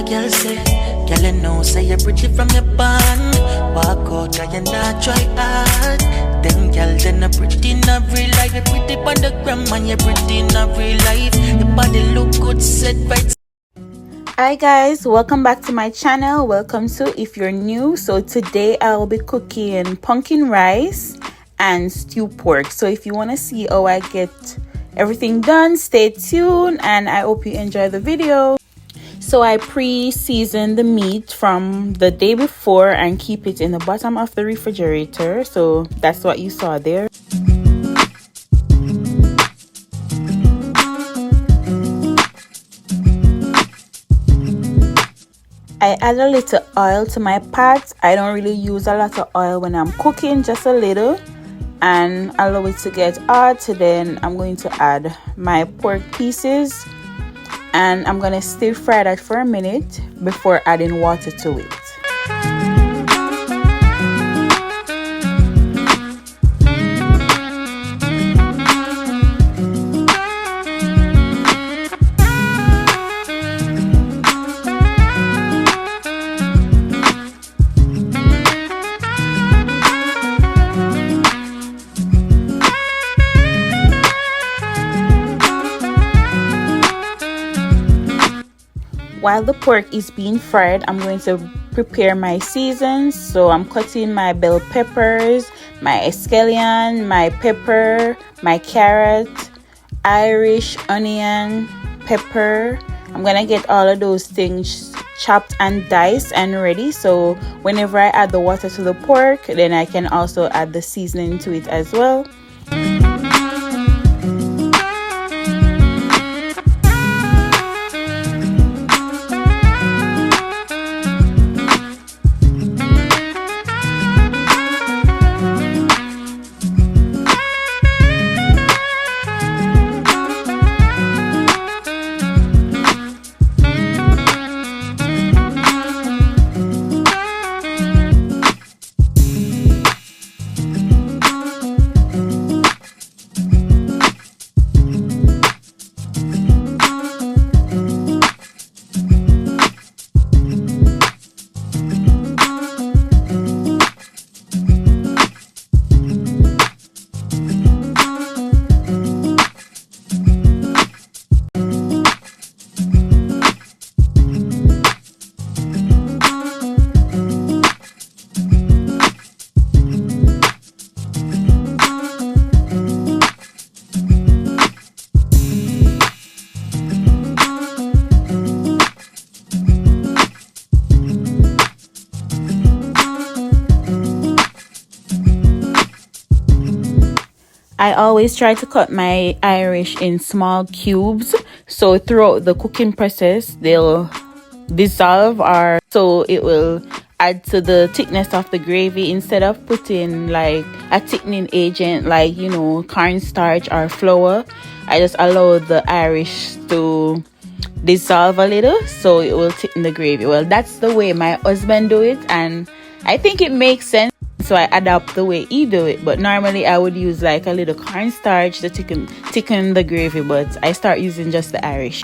girl say. Girl, you know, say you're pretty from your band. Walk out, I and not try hard. Them girl, then you're pretty in a real life. You're pretty on the gram and you're pretty in a real life. Your body look good, set right. Hi guys, welcome back to my channel. Welcome to if you're new. So today I will be cooking pumpkin rice and stew pork. So if you want to see how I get everything done, stay tuned and I hope you enjoy the video. So I pre-seasoned the meat from the day before and keep it in the bottom of the refrigerator. So that's what you saw there. I add a little oil to my pot. I don't really use a lot of oil when I'm cooking, just a little, and allow it to get hot. Then I'm going to add my pork pieces and I'm gonna stir fry that for a minute before adding water to it. While the pork is being fried, I'm going to prepare my seasons. So I'm cutting my bell peppers, my scallion, my pepper, my carrot, Irish onion, pepper. I'm gonna get all of those things chopped and diced and ready. So whenever I add the water to the pork, then I can also add the seasoning to it as well. I always try to cut my Irish in small cubes, so throughout the cooking process they'll dissolve, or so it will add to the thickness of the gravy. Instead of putting like a thickening agent like, you know, cornstarch or flour, I just allow the Irish to dissolve a little so it will thicken the gravy. Well, that's the way my husband do it and I think it makes sense, so I adapt the way he do it. But normally I would use like a little cornstarch to thicken the gravy, but I start using just the Irish.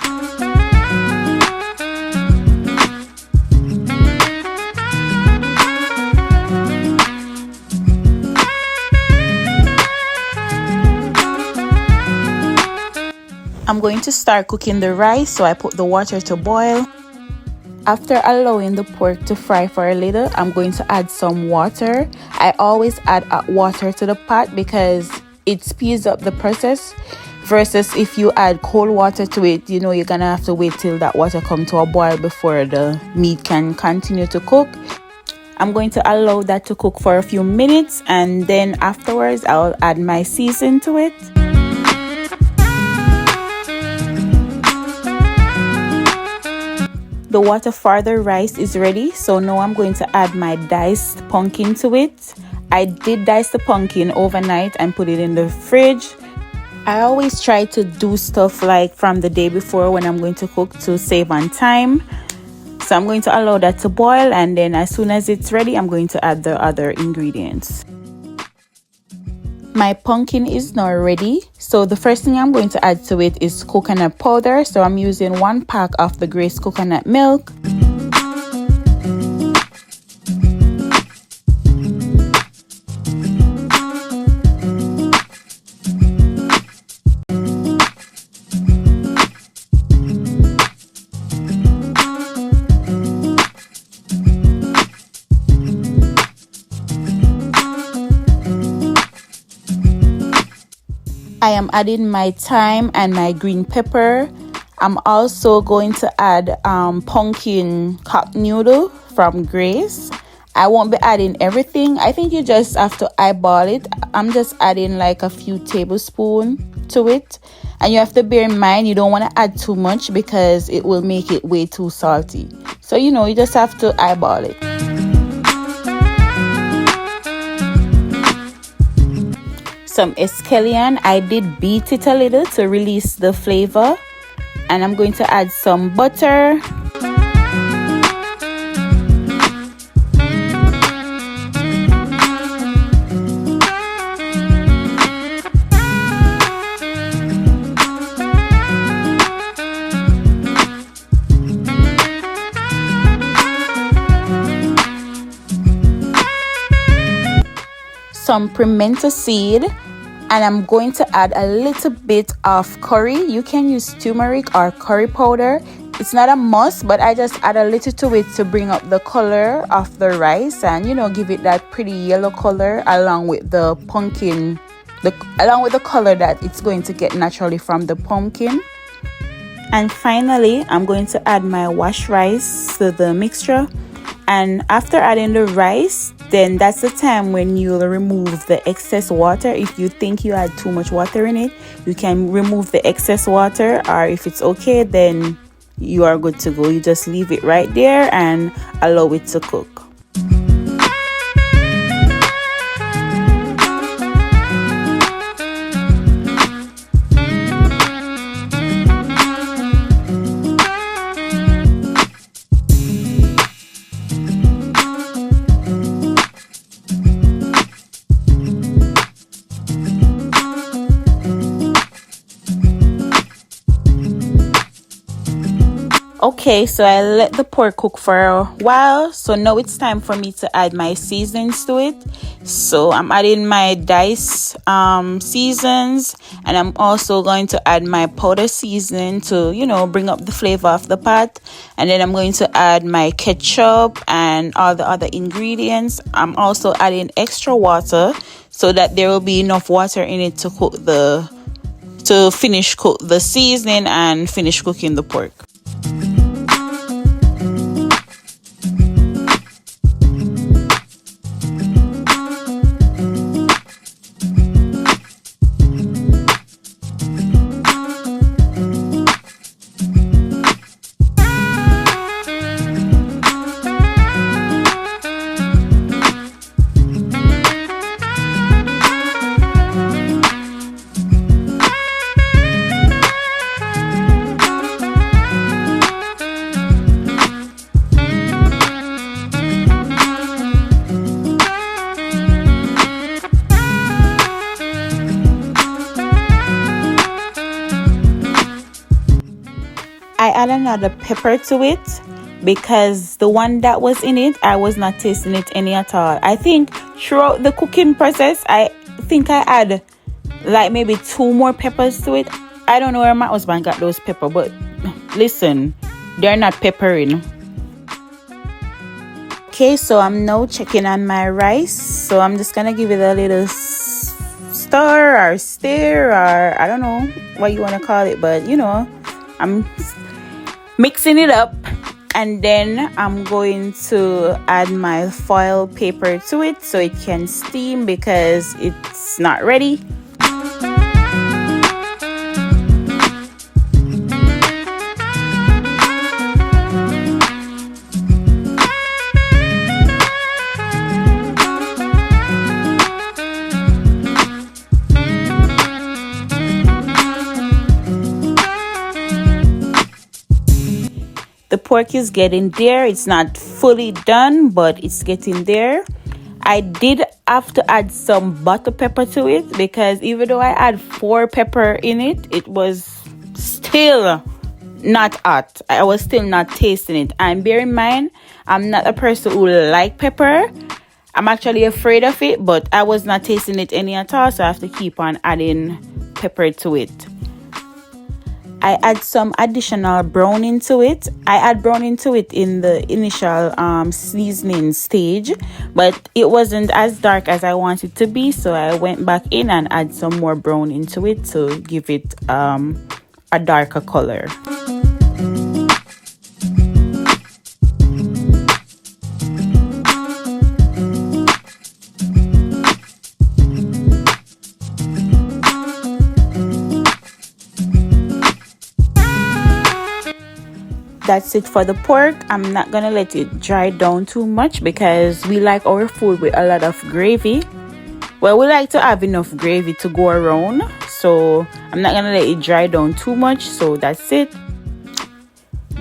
I'm going to start cooking the rice, so I put the water to boil. After allowing the pork to fry for a little, I'm going to add some water. I always add hot water to the pot because it speeds up the process, versus if you add cold water to it, you know, you're gonna have to wait till that water comes to a boil before the meat can continue to cook. I'm going to allow that to cook for a few minutes and then afterwards I'll add my season to it. The water for the rice is ready, so now I'm going to add my diced pumpkin to it. I did dice the pumpkin overnight and put it in the fridge. I always try to do stuff like from the day before when I'm going to cook to save on time. So I'm going to allow that to boil, and then as soon as it's ready, I'm going to add the other ingredients. My pumpkin is now ready, so the first thing I'm going to add to it is coconut powder. So I'm using 1 pack of the Grace coconut milk. I am adding my thyme and my green pepper. I'm also going to add pumpkin cup noodle from Grace. I won't be adding everything. I think you just have to eyeball it. I'm just adding like a few tablespoons to it. And you have to bear in mind you don't want to add too much because it will make it way too salty. So you just have to eyeball it. Some escallion, I did beat it a little to release the flavor. And I'm going to add some butter. Some pimento seed, and I'm going to add a little bit of curry. You can use turmeric or curry powder. It's not a must, but I just add a little to it to bring up the color of the rice and give it that pretty yellow color along with the pumpkin, along with the color that it's going to get naturally from the pumpkin. And finally, I'm going to add my washed rice to the mixture. And after adding the rice, then that's the time when you'll remove the excess water. If you think you had too much water in it, you can remove the excess water, or if it's okay, then you are good to go. You just leave it right there and allow it to cook. Okay, so I let the pork cook for a while. So now it's time for me to add my seasonings to it. So I'm adding my diced seasons, and I'm also going to add my powder seasoning to, bring up the flavor of the pot. And then I'm going to add my ketchup and all the other ingredients. I'm also adding extra water so that there will be enough water in it to finish cook the seasoning and finish cooking the pork. I add another pepper to it because the one that was in it, I was not tasting it any at all. I think throughout the cooking process, I add like maybe 2 more peppers to it. I don't know where my husband got those peppers, but listen, they're not peppering. Okay, so I'm now checking on my rice. So I'm just gonna give it a little stir or stir, or I don't know what you want to call it, but I'm mixing it up, and then I'm going to add my foil paper to it so it can steam because it's not ready. The pork is getting there. It's not fully done, but it's getting there. I did have to add some butter pepper to it because even though I add 4 pepper in it, it was still not hot. I was still not tasting it. And bear in mind, I'm not a person who like pepper. I'm actually afraid of it, but I was not tasting it any at all, so I have to keep on adding pepper to it. I add some additional brown into it. I add brown into it in the initial seasoning stage, but it wasn't as dark as I wanted it to be, so I went back in and add some more brown into it to give it a darker color. That's it for the pork. I'm not gonna let it dry down too much because we like our food with a lot of gravy. Well, we like to have enough gravy to go around, so I'm not gonna let it dry down too much. So that's it.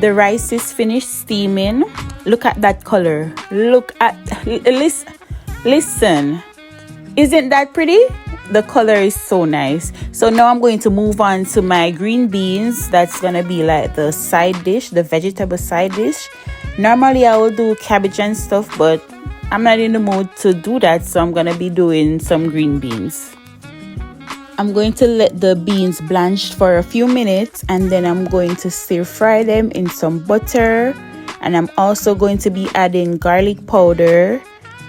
The rice is finished steaming. Look at that color. Listen. Isn't that pretty? The color is so nice. So now I'm going to move on to my green beans. That's gonna be like the side dish, the vegetable side dish. Normally I will do cabbage and stuff, but I'm not in the mood to do that, so I'm gonna be doing some green beans. I'm going to let the beans blanch for a few minutes, and then I'm going to stir fry them in some butter. And I'm also going to be adding garlic powder,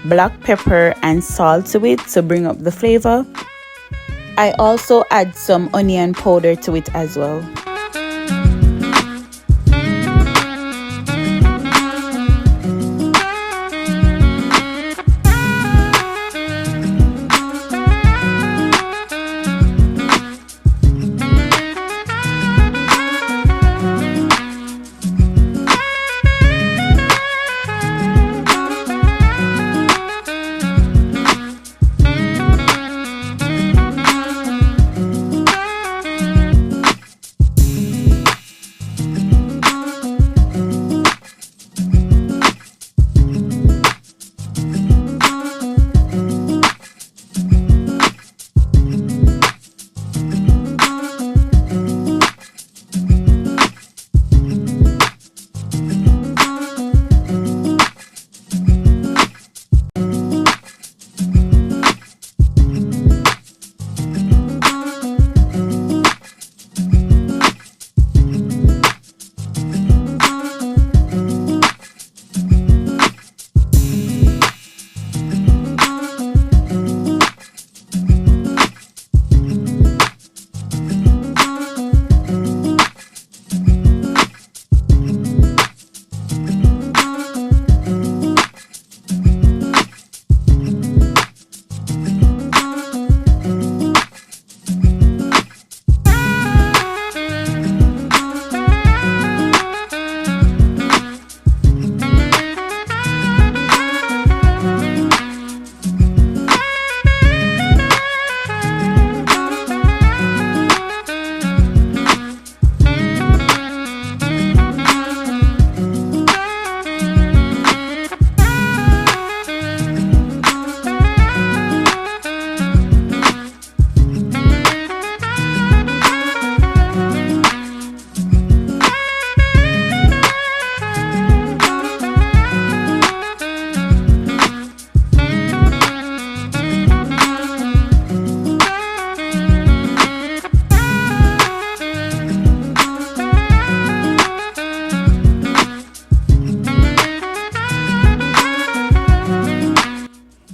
black pepper and salt to it to bring up the flavor. I also add some onion powder to it as well.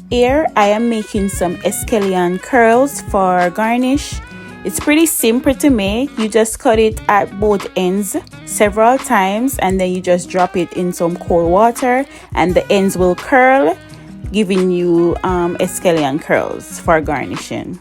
Here I am making some escallion curls for garnish. It's pretty simple to make. You just cut it at both ends several times and then you just drop it in some cold water and the ends will curl, giving you escallion curls for garnishing.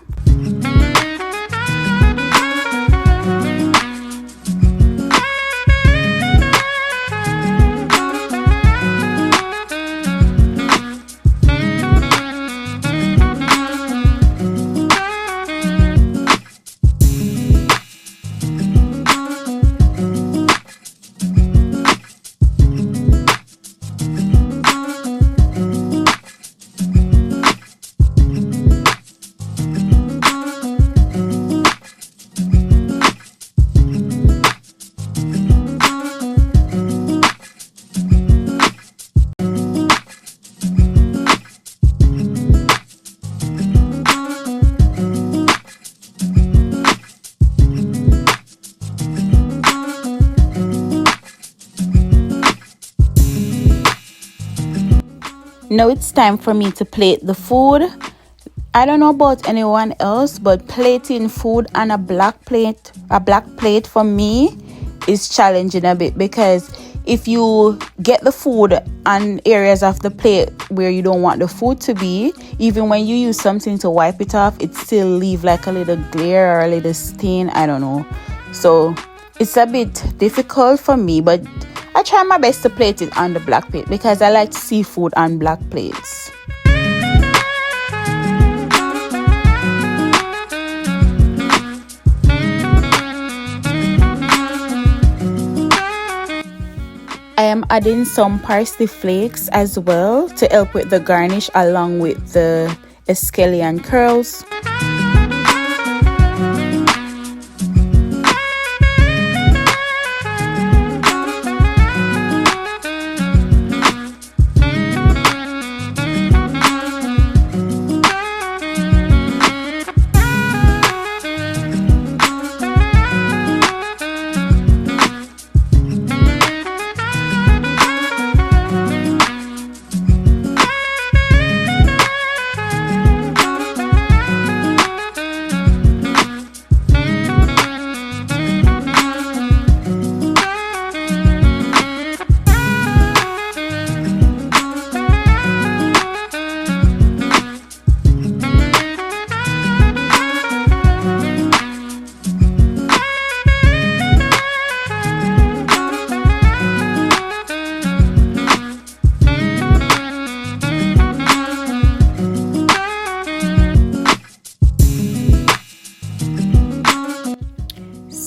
Now it's time for me to plate the food. I don't know about anyone else, but plating food on a black plate for me is challenging a bit, because if you get the food on areas of the plate where you don't want the food to be, even when you use something to wipe it off, it still leave like a little glare or a little stain. I don't know. So it's a bit difficult for me, but I try my best to plate it on the black plate because I like to see food on black plates. I am adding some parsley flakes as well to help with the garnish along with the scallion curls.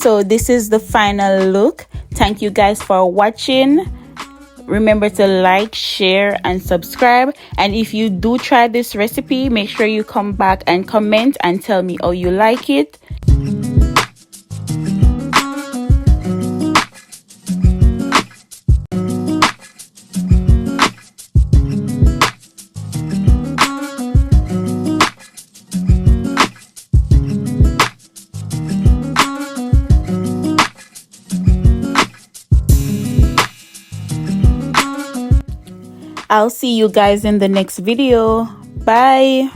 So this is the final look. Thank you guys for watching. Remember to like, share and subscribe, and if you do try this recipe, make sure you come back and comment and tell me how you like it. I'll see you guys in the next video. Bye.